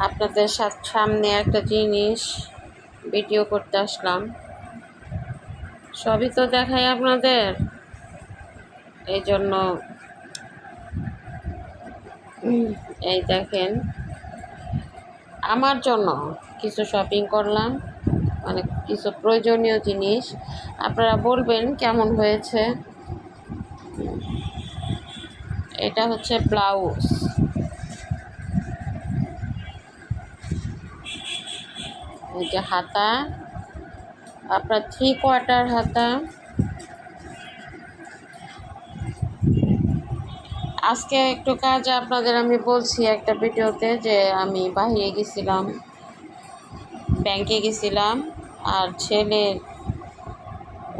আপনাদের সামনে একটা জিনিস ভিডিও করতে আসলাম। সবই তো দেখাই আপনাদের, এই জন্য এই দেখেন, আমার জন্য কিছু শপিং করলাম, মানে কিছু প্রয়োজনীয় জিনিস। আপনারা বলবেন কেমন হয়েছে। এটা হচ্ছে ব্লাউজ, এই যে হাতা, আপনার 3/4 হাতা। আজকে একটু কাজে আপনাদের আমি বলছি একটা ভিডিওতে যে আমি বাইরে গেছিলাম, ব্যাংকে গেছিলাম, আর ছেলের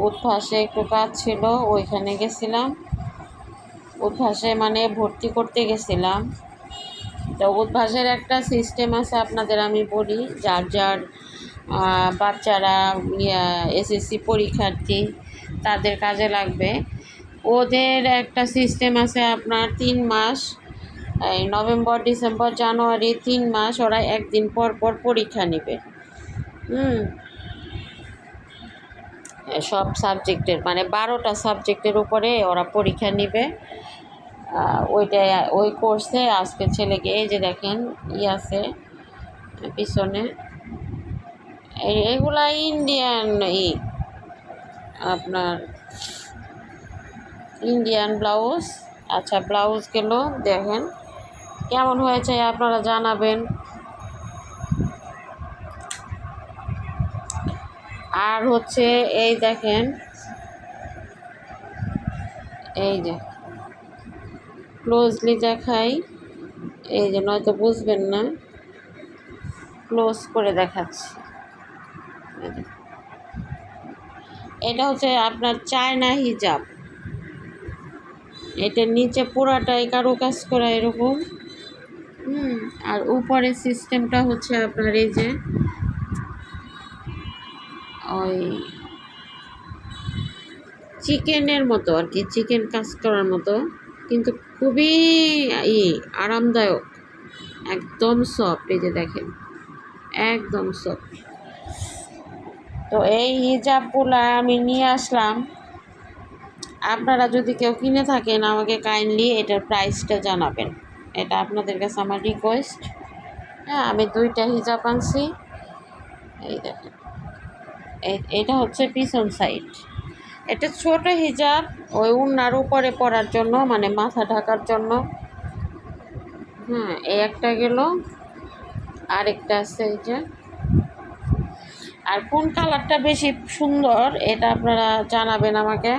উদ্ভাসে একটু কাজ ছিল, ওইখানে গেছিলাম। উদ্ভাসে মানে ভর্তি করতে গেছিলাম। তো উদ্ভাসের একটা সিস্টেম আছে, আপনাদের আমি বলি, যার যার বাচ্চারা এসএসসি পরীক্ষার্থী তাদের কাজে লাগবে। ওদের একটা সিস্টেম আছে, আপনার 3 মাস, এই নভেম্বর, ডিসেম্বর, জানুয়ারি 3 মাস ওরা একদিন পর পর পরীক্ষা নেবে। সব সাবজেক্টের, মানে 12টা সাবজেক্টের উপরে ওরা পরীক্ষা নেবে। ওই কোর্সে আজকে ছেলেকে, এই যে দেখেন আছে পিছনে, এগুলা ইন্ডিয়ান আপনার ইন্ডিয়ান ব্লাউজ। আচ্ছা, ব্লাউজগুলো দেখেন কেমন হয়েছে, আপনারা জানাবেন। আর হচ্ছে এই দেখেন, এই যে ক্লোজলি দেখাই, এই যে নয়তো বুঝবেন না, ক্লোজ করে দেখাচ্ছি। এটা হচ্ছে আপনার চায়না হিজাব। এটার নিচে পুরাটাই কারুকাজ করা এরকম, আর উপরের সিস্টেমটা হচ্ছে আপনার এই যে ওই চিকেনের মতো আর কি, চিকেন কাজ করার মতো, কিন্তু খুবই আরামদায়ক, একদম সফট। এই যে দেখেন, একদম সফট। তো এই হিজাবগুলা আমি নিয়ে আসলাম। আপনারা যদি কেউ কিনে থাকেন, আমাকে কাইন্ডলি এটার প্রাইসটা জানাবেন, এটা আপনাদের কাছে আমার রিকোয়েস্ট। হ্যাঁ, আমি 2টা হিজাব আনছি। এই দেখেন, এটা হচ্ছে পিছন সাইড। এটা ছোট হিজাব, ওই উন্নার উপরে পরার জন্য, মানে মাথা ঢাকার জন্য। এই একটা গেল, আরেকটা আছে এই যে। আর কোন কালারটা বেশি সুন্দর এটা আপনারা জানাবেন আমাকে।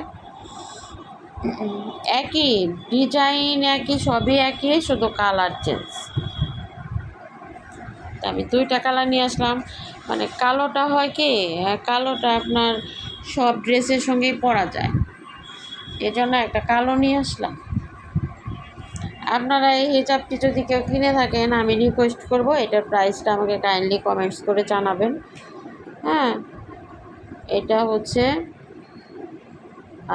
একই ডিজাইন, একই, সবই একই, শুধু কালার চেঞ্জ। আমি 2টা কালার নিয়ে আসলাম। মানে কালোটা হয় কি, কালোটা আপনার সব ড্রেসের সঙ্গেই পরা যায়, এজন্য একটা কালো নিয়ে আসলাম। আপনারা এই হিজাবটি যদি কেউ কিনে থাকেন, আমি রিকোয়েস্ট করব এটার প্রাইসটা আমাকে কাইন্ডলি কমেন্টস করে জানাবেন। হ্যাঁ, এটা হচ্ছে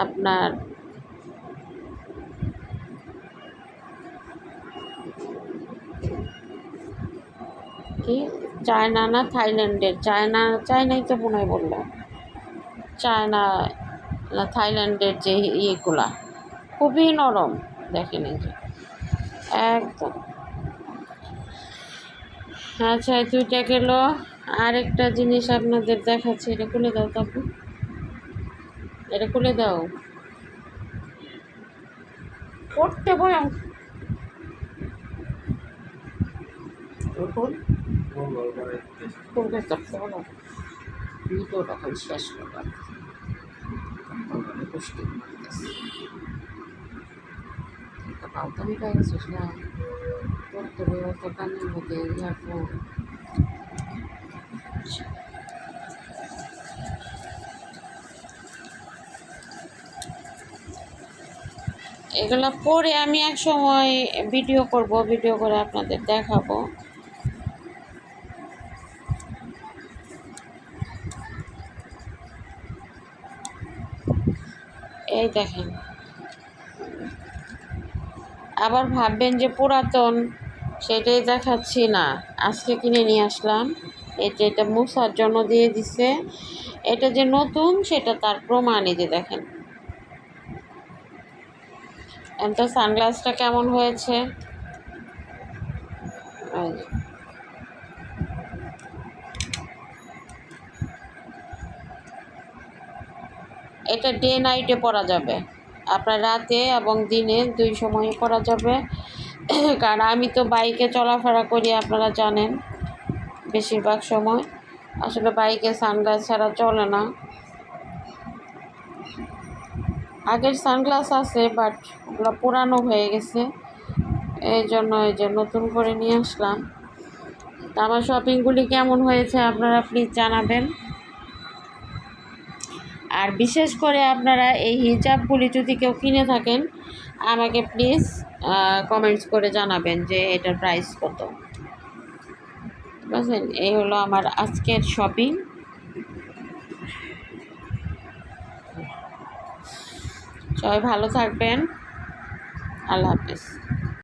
আপনার কি, চায়না না থাইল্যান্ডের, চায়নাই তো মনে হয় বললো, চায়না না থাইল্যান্ডের যে ইয়েগুলা, খুবই নরম, দেখেন এই যে একদম। আচ্ছা, 2টা গেল। আরেকটা জিনিস আপনাদের দেখাচ্ছি, এটা খুলে দাও তারপর, এটা খুলে দাও, পড়তে ভয়। ভিডিওটা এখন শেষ করলাম, পাল্টামি পেয়ে গেছিস না, পড়তে অত কানের মধ্যে ইয়ারফোন। এগুলো পরে আমি এক সময় ভিডিও করব, ভিডিও করে আপনাদের দেখাবো। এই দেখেন, আবার ভাববেন যে পুরাতন, সেটাই দেখাচ্ছি না, আজকে কিনে নিয়ে আসলাম। এটা মুছার জন্য দিয়ে দিছে। এটা যে নতুন সেটা তার প্রমাণ, এই যে দেখেন। তো সানগ্লাসটা কেমন হয়েছে? এটা ডে নাইটে পরা যাবে, আপনার রাতে এবং দিনে দুই সময়ে পরা যাবে। কারণ আমি তো বাইকে চলাফেরা করি, আপনারা জানেন বেশিরভাগ সময় আসলে বাইকে সানগ্লাস ছাড়া চলে না। আগের সানগ্লাস আছে, বাট ওগুলো পুরানো হয়ে গেছে, এই জন্য এই যে নতুন করে নিয়ে আসলাম। তা আমার শপিংগুলি কেমন হয়েছে আপনারা প্লিজ জানাবেন। আর বিশেষ করে আপনারা এই হিজাবগুলি যদি কেউ কিনে থাকেন, আমাকে প্লিজ কমেন্টস করে জানাবেন যে এটার প্রাইস কত। বুঝলেন, এই হলো আমার আজকের শপিং। সবাই ভালো থাকবেন, আল্লাহ হাফিজ।